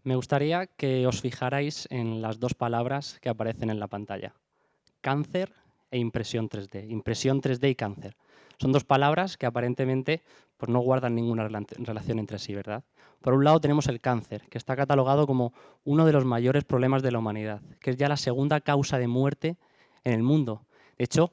Me gustaría que os fijarais en las dos palabras que aparecen en la pantalla. Cáncer e impresión 3D. Impresión 3D y cáncer. Son dos palabras que aparentemente pues, no guardan ninguna relación entre sí, ¿verdad? Por un lado tenemos el cáncer, que está catalogado como uno de los mayores problemas de la humanidad, que es ya la segunda causa de muerte en el mundo. De hecho,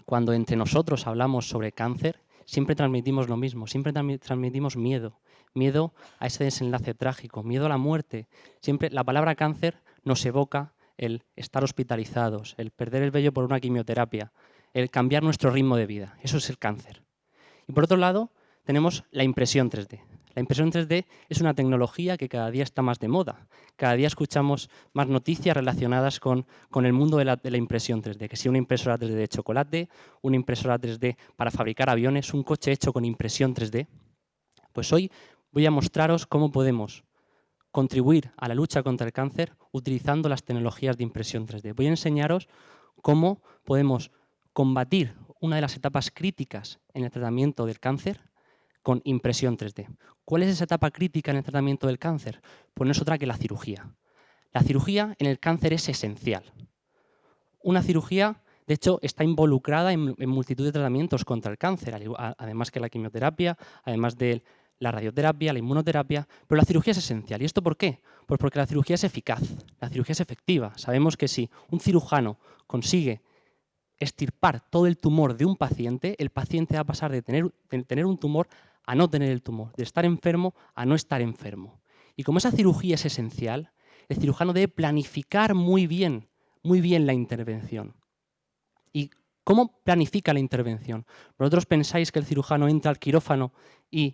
cuando entre nosotros hablamos sobre cáncer, siempre transmitimos lo mismo, siempre transmitimos miedo. Miedo a ese desenlace trágico, miedo a la muerte. Siempre la palabra cáncer nos evoca el estar hospitalizados, el perder el vello por una quimioterapia, el cambiar nuestro ritmo de vida. Eso es el cáncer. Y por otro lado, tenemos la impresión 3D. La impresión 3D es una tecnología que cada día está más de moda. Cada día escuchamos más noticias relacionadas con el mundo de la impresión 3D. Que si una impresora 3D de chocolate, una impresora 3D para fabricar aviones, un coche hecho con impresión 3D. Pues hoy voy a mostraros cómo podemos contribuir a la lucha contra el cáncer utilizando las tecnologías de impresión 3D. Voy a enseñaros cómo podemos combatir una de las etapas críticas en el tratamiento del cáncer con impresión 3D. ¿Cuál es esa etapa crítica en el tratamiento del cáncer? Pues no es otra que la cirugía. La cirugía en el cáncer es esencial. Una cirugía, de hecho, está involucrada en multitud de tratamientos contra el cáncer, además que la quimioterapia, además de la radioterapia, la inmunoterapia, pero la cirugía es esencial. ¿Y esto por qué? Pues porque la cirugía es eficaz, la cirugía es efectiva. Sabemos que si un cirujano consigue extirpar todo el tumor de un paciente, el paciente va a pasar de tener un tumor a no tener el tumor, de estar enfermo a no estar enfermo. Y como esa cirugía es esencial, el cirujano debe planificar muy bien la intervención. ¿Y cómo planifica la intervención? ¿Vosotros pensáis que el cirujano entra al quirófano y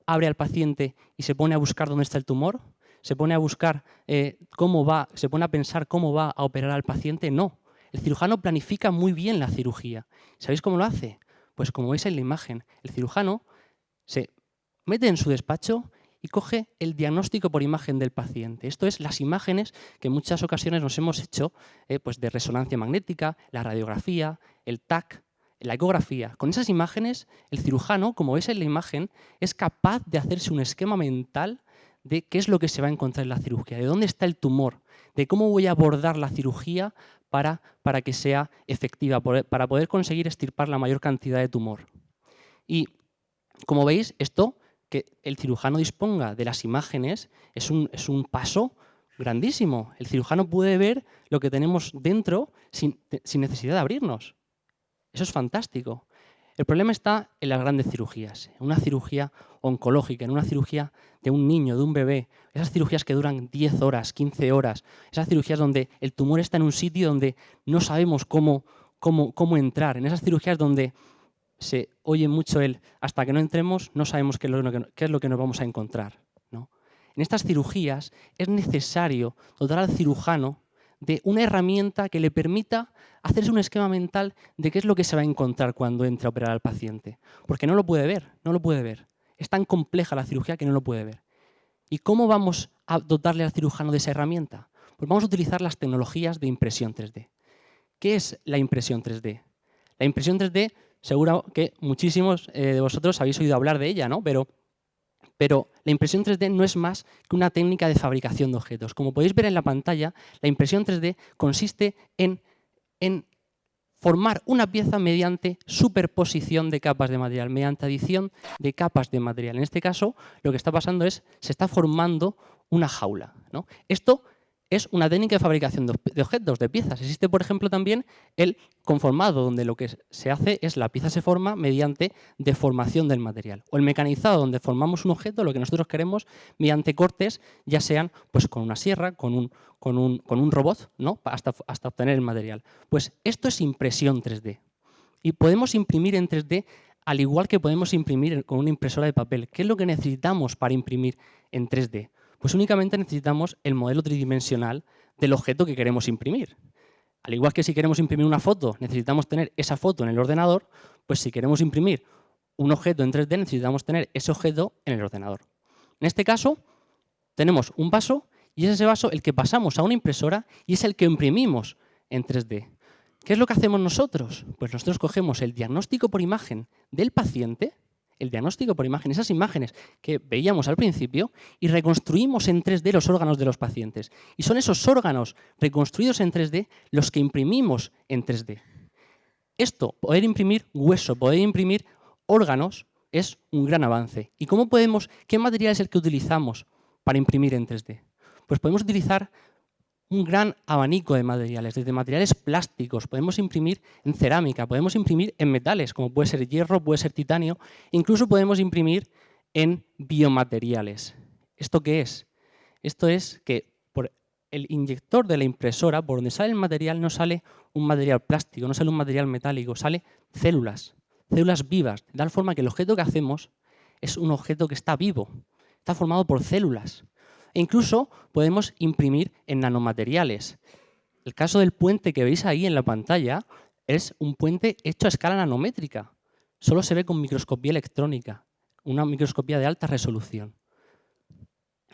abre al paciente y se pone a buscar dónde está el tumor? ¿Se pone a buscar se pone a pensar cómo va a operar al paciente? No. El cirujano planifica muy bien la cirugía. ¿Sabéis cómo lo hace? Pues como veis en la imagen, el cirujano se mete en su despacho y coge el diagnóstico por imagen del paciente. Esto es las imágenes que en muchas ocasiones nos hemos hecho pues de resonancia magnética, la radiografía, el TAC, la ecografía. Con esas imágenes, el cirujano, como veis en la imagen, es capaz de hacerse un esquema mental de qué es lo que se va a encontrar en la cirugía, de dónde está el tumor, de cómo voy a abordar la cirugía para que sea efectiva, para poder conseguir extirpar la mayor cantidad de tumor. Y como veis, esto, que el cirujano disponga de las imágenes, es un paso grandísimo. El cirujano puede ver lo que tenemos dentro sin necesidad de abrirnos. Eso es fantástico. El problema está en las grandes cirugías, en una cirugía oncológica, en una cirugía de un niño, de un bebé, esas cirugías que duran 10 horas, 15 horas, esas cirugías donde el tumor está en un sitio donde no sabemos cómo entrar, en esas cirugías donde se oye mucho el hasta que no entremos no sabemos qué es lo que nos vamos a encontrar, ¿no? En estas cirugías es necesario dotar al cirujano de una herramienta que le permita hacerse un esquema mental de qué es lo que se va a encontrar cuando entre a operar al paciente. Porque no lo puede ver, no lo puede ver. Es tan compleja la cirugía que no lo puede ver. ¿Y cómo vamos a dotarle al cirujano de esa herramienta? Pues vamos a utilizar las tecnologías de impresión 3D. ¿Qué es la impresión 3D? La impresión 3D, seguro que muchísimos de vosotros habéis oído hablar de ella, ¿no? Pero la impresión 3D no es más que una técnica de fabricación de objetos. Como podéis ver en la pantalla, la impresión 3D consiste en formar una pieza mediante superposición de capas de material, mediante adición de capas de material. En este caso, lo que está pasando es se está formando una jaula, ¿no? Esto es una técnica de fabricación de objetos, de piezas. Existe, por ejemplo, también el conformado, donde lo que se hace es la pieza se forma mediante deformación del material. O el mecanizado, donde formamos un objeto, lo que nosotros queremos, mediante cortes, ya sean pues, con una sierra, con un robot, ¿no? hasta obtener el material. Pues esto es impresión 3D. Y podemos imprimir en 3D al igual que podemos imprimir con una impresora de papel. ¿Qué es lo que necesitamos para imprimir en 3D? Pues únicamente necesitamos el modelo tridimensional del objeto que queremos imprimir. Al igual que si queremos imprimir una foto, necesitamos tener esa foto en el ordenador, pues si queremos imprimir un objeto en 3D, necesitamos tener ese objeto en el ordenador. En este caso, tenemos un vaso y es ese vaso el que pasamos a una impresora y es el que imprimimos en 3D. ¿Qué es lo que hacemos nosotros? Pues nosotros cogemos el diagnóstico por imagen del paciente el diagnóstico por imagen, esas imágenes que veíamos al principio, y reconstruimos en 3D los órganos de los pacientes. Y son esos órganos reconstruidos en 3D los que imprimimos en 3D. Esto, poder imprimir hueso, poder imprimir órganos, es un gran avance. ¿Y qué material es el que utilizamos para imprimir en 3D? Pues podemos utilizar un gran abanico de materiales, desde materiales plásticos, podemos imprimir en cerámica, podemos imprimir en metales, como puede ser hierro, puede ser titanio, incluso podemos imprimir en biomateriales. ¿Esto qué es? Esto es que por el inyector de la impresora, por donde sale el material, no sale un material plástico, no sale un material metálico, sale células vivas, de tal forma que el objeto que hacemos es un objeto que está vivo, está formado por células. E incluso podemos imprimir en nanomateriales. El caso del puente que veis ahí en la pantalla es un puente hecho a escala nanométrica. Solo se ve con microscopía electrónica, una microscopía de alta resolución.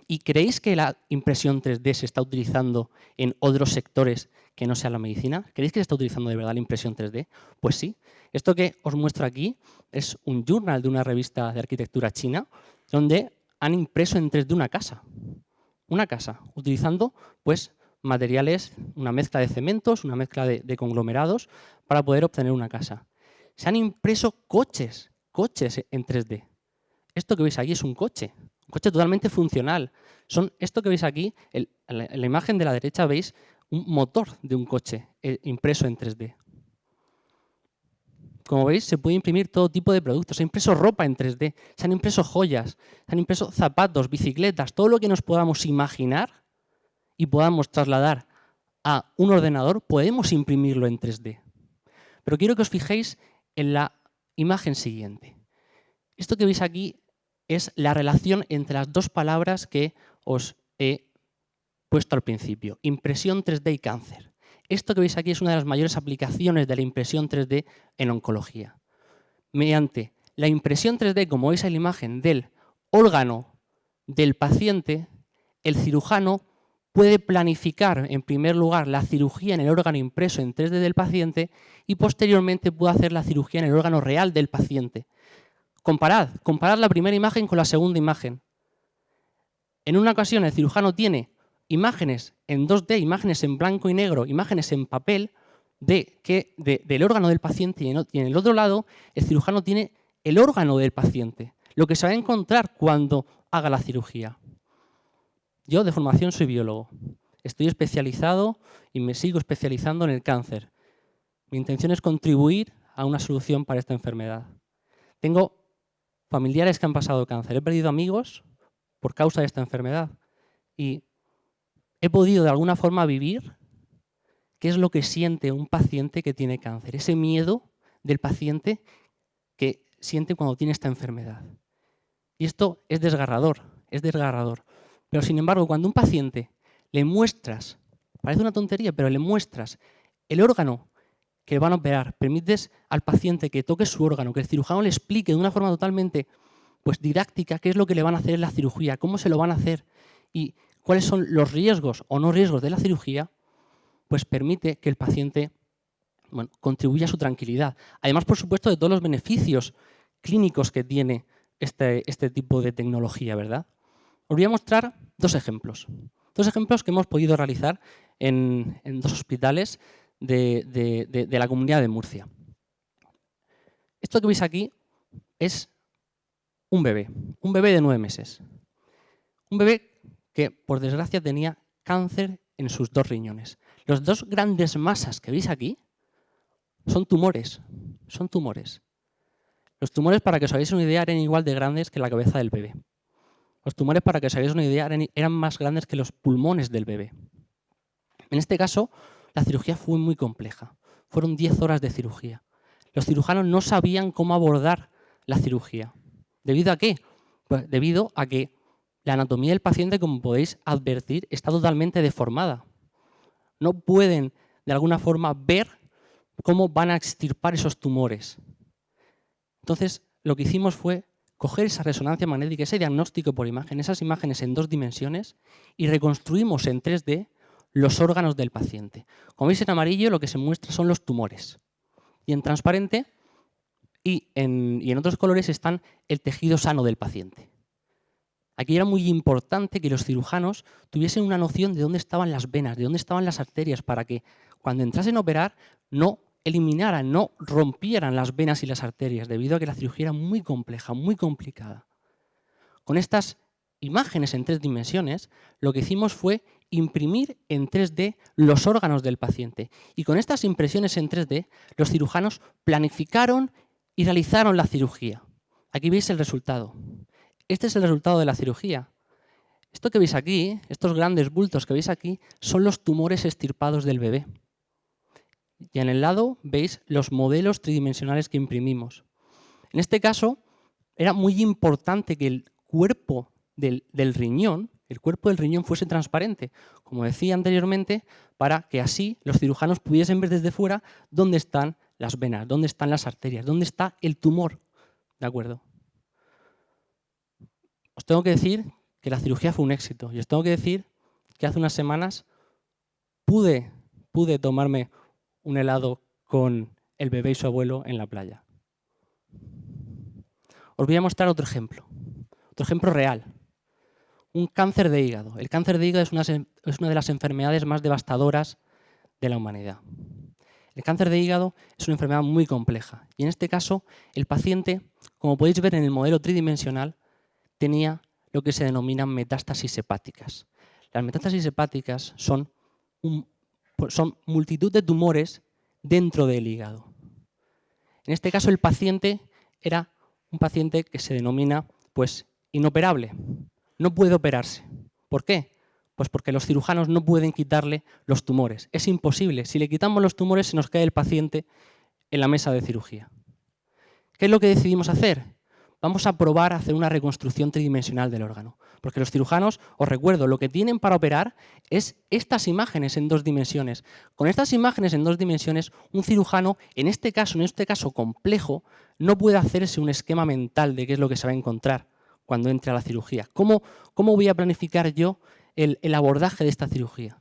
¿Y creéis que la impresión 3D se está utilizando en otros sectores que no sea la medicina? ¿Creéis que se está utilizando de verdad la impresión 3D? Pues sí. Esto que os muestro aquí es un journal de una revista de arquitectura china donde han impreso en 3D una casa, utilizando pues, materiales, una mezcla de cementos, una mezcla de conglomerados para poder obtener una casa. Se han impreso coches en 3D. Esto que veis aquí es un coche totalmente funcional. Esto que veis aquí, en la imagen de la derecha veis un motor de un coche impreso en 3D. Como veis, se puede imprimir todo tipo de productos. Se ha impreso ropa en 3D, se han impreso joyas, se han impreso zapatos, bicicletas, todo lo que nos podamos imaginar y podamos trasladar a un ordenador, podemos imprimirlo en 3D. Pero quiero que os fijéis en la imagen siguiente. Esto que veis aquí es la relación entre las dos palabras que os he puesto al principio, impresión 3D y cáncer. Esto que veis aquí es una de las mayores aplicaciones de la impresión 3D en oncología. Mediante la impresión 3D, como veis en la imagen, del órgano del paciente, el cirujano puede planificar, en primer lugar, la cirugía en el órgano impreso en 3D del paciente y posteriormente puede hacer la cirugía en el órgano real del paciente. Comparad la primera imagen con la segunda imagen. En una ocasión el cirujano tiene imágenes en 2D, imágenes en blanco y negro, imágenes en papel del órgano del paciente y en el otro lado el cirujano tiene el órgano del paciente, lo que se va a encontrar cuando haga la cirugía. Yo de formación soy biólogo, estoy especializado y me sigo especializando en el cáncer. Mi intención es contribuir a una solución para esta enfermedad. Tengo familiares que han pasado cáncer, he perdido amigos por causa de esta enfermedad y he podido de alguna forma vivir qué es lo que siente un paciente que tiene cáncer, ese miedo del paciente que siente cuando tiene esta enfermedad. Y esto es desgarrador. Pero sin embargo, cuando a un paciente le muestras, parece una tontería, pero le muestras el órgano que van a operar, permites al paciente que toque su órgano, que el cirujano le explique de una forma totalmente didáctica qué es lo que le van a hacer en la cirugía, cómo se lo van a hacer y cuáles son los riesgos o no riesgos de la cirugía, pues permite que el paciente contribuya a su tranquilidad. Además, por supuesto, de todos los beneficios clínicos que tiene este tipo de tecnología, ¿verdad? Os voy a mostrar dos ejemplos que hemos podido realizar en dos hospitales de la Comunidad de Murcia. Esto que veis aquí es un bebé de 9 meses. Un bebé que, por desgracia, tenía cáncer en sus 2 riñones. Las 2 grandes masas que veis aquí son tumores. Los tumores, para que os hagáis una idea, eran igual de grandes que la cabeza del bebé. Los tumores, para que os hagáis una idea, eran más grandes que los pulmones del bebé. En este caso, la cirugía fue muy compleja. Fueron 10 horas de cirugía. Los cirujanos no sabían cómo abordar la cirugía. ¿Debido a qué? Pues debido a que la anatomía del paciente, como podéis advertir, está totalmente deformada. No pueden, de alguna forma, ver cómo van a extirpar esos tumores. Entonces, lo que hicimos fue coger esa resonancia magnética, ese diagnóstico por imagen, esas imágenes en 2 dimensiones y reconstruimos en 3D los órganos del paciente. Como veis en amarillo, lo que se muestra son los tumores. Y en transparente, y en otros colores están el tejido sano del paciente. Aquí era muy importante que los cirujanos tuviesen una noción de dónde estaban las venas, de dónde estaban las arterias, para que cuando entrasen a operar no eliminaran, no rompieran las venas y las arterias, debido a que la cirugía era muy compleja, muy complicada. Con estas imágenes en 3 dimensiones, lo que hicimos fue imprimir en 3D los órganos del paciente. Y con estas impresiones en 3D, los cirujanos planificaron y realizaron la cirugía. Aquí veis el resultado. Este es el resultado de la cirugía. Esto que veis aquí, estos grandes bultos que veis aquí, son los tumores extirpados del bebé. Y en el lado veis los modelos tridimensionales que imprimimos. En este caso, era muy importante que el cuerpo del riñón, el cuerpo del riñón fuese transparente, como decía anteriormente, para que así los cirujanos pudiesen ver desde fuera dónde están las venas, dónde están las arterias, dónde está el tumor. ¿De acuerdo? Os tengo que decir que la cirugía fue un éxito. Y os tengo que decir que hace unas semanas pude tomarme un helado con el bebé y su abuelo en la playa. Os voy a mostrar otro ejemplo real. Un cáncer de hígado. El cáncer de hígado es una de las enfermedades más devastadoras de la humanidad. El cáncer de hígado es una enfermedad muy compleja y en este caso el paciente, como podéis ver en el modelo tridimensional, tenía lo que se denominan metástasis hepáticas. Las metástasis hepáticas son multitud de tumores dentro del hígado. En este caso el paciente era un paciente que se denomina inoperable. No puede operarse. ¿Por qué? Pues porque los cirujanos no pueden quitarle los tumores. Es imposible. Si le quitamos los tumores se nos cae el paciente en la mesa de cirugía. ¿Qué es lo que decidimos hacer? Vamos a probar a hacer una reconstrucción tridimensional del órgano. Porque los cirujanos, os recuerdo, lo que tienen para operar es estas imágenes en 2 dimensiones. Con estas imágenes en 2 dimensiones, un cirujano, en este caso complejo, no puede hacerse un esquema mental de qué es lo que se va a encontrar cuando entre a la cirugía. ¿Cómo voy a planificar yo el abordaje de esta cirugía?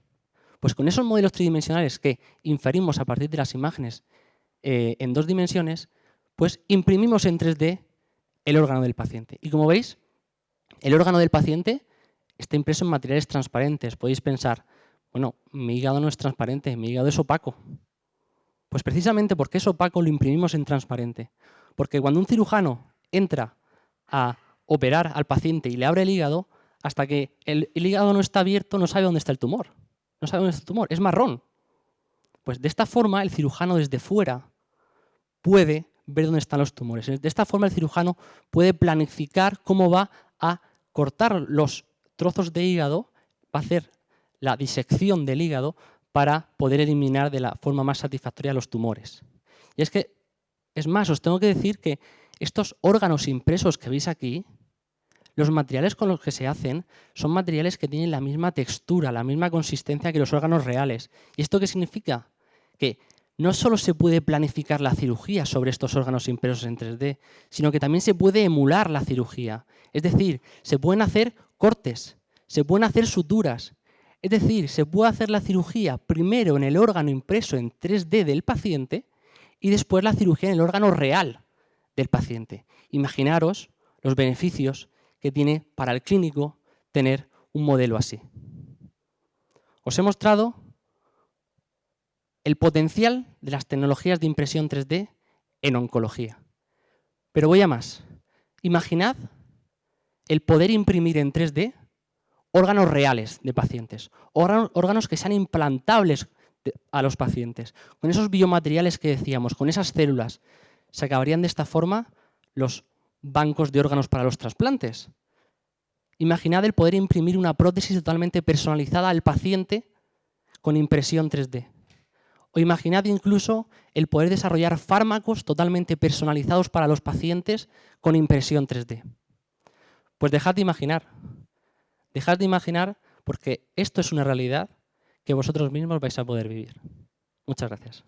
Pues con esos modelos tridimensionales que inferimos a partir de las imágenes en 2 dimensiones, pues imprimimos en 3D el órgano del paciente. Y como veis, el órgano del paciente está impreso en materiales transparentes. Podéis pensar, bueno, mi hígado no es transparente, mi hígado es opaco. Pues precisamente porque es opaco lo imprimimos en transparente. Porque cuando un cirujano entra a operar al paciente y le abre el hígado, hasta que el hígado no está abierto no sabe dónde está el tumor. No sabe dónde está el tumor, es marrón. Pues de esta forma el cirujano desde fuera puede ver dónde están los tumores. De esta forma el cirujano puede planificar cómo va a cortar los trozos de hígado, va a hacer la disección del hígado para poder eliminar de la forma más satisfactoria los tumores. Y es más, os tengo que decir que estos órganos impresos que veis aquí, los materiales con los que se hacen son materiales que tienen la misma textura, la misma consistencia que los órganos reales. ¿Y esto qué significa? Que no solo se puede planificar la cirugía sobre estos órganos impresos en 3D, sino que también se puede emular la cirugía. Es decir, se pueden hacer cortes, se pueden hacer suturas. Es decir, se puede hacer la cirugía primero en el órgano impreso en 3D del paciente y después la cirugía en el órgano real del paciente. Imaginaros los beneficios que tiene para el clínico tener un modelo así. Os he mostrado el potencial de las tecnologías de impresión 3D en oncología. Pero voy a más. Imaginad el poder imprimir en 3D órganos reales de pacientes, órganos que sean implantables a los pacientes. Con esos biomateriales que decíamos, con esas células, se acabarían de esta forma los bancos de órganos para los trasplantes. Imaginad el poder imprimir una prótesis totalmente personalizada al paciente con impresión 3D. O imaginad incluso el poder desarrollar fármacos totalmente personalizados para los pacientes con impresión 3D. Pues dejad de imaginar porque esto es una realidad que vosotros mismos vais a poder vivir. Muchas gracias.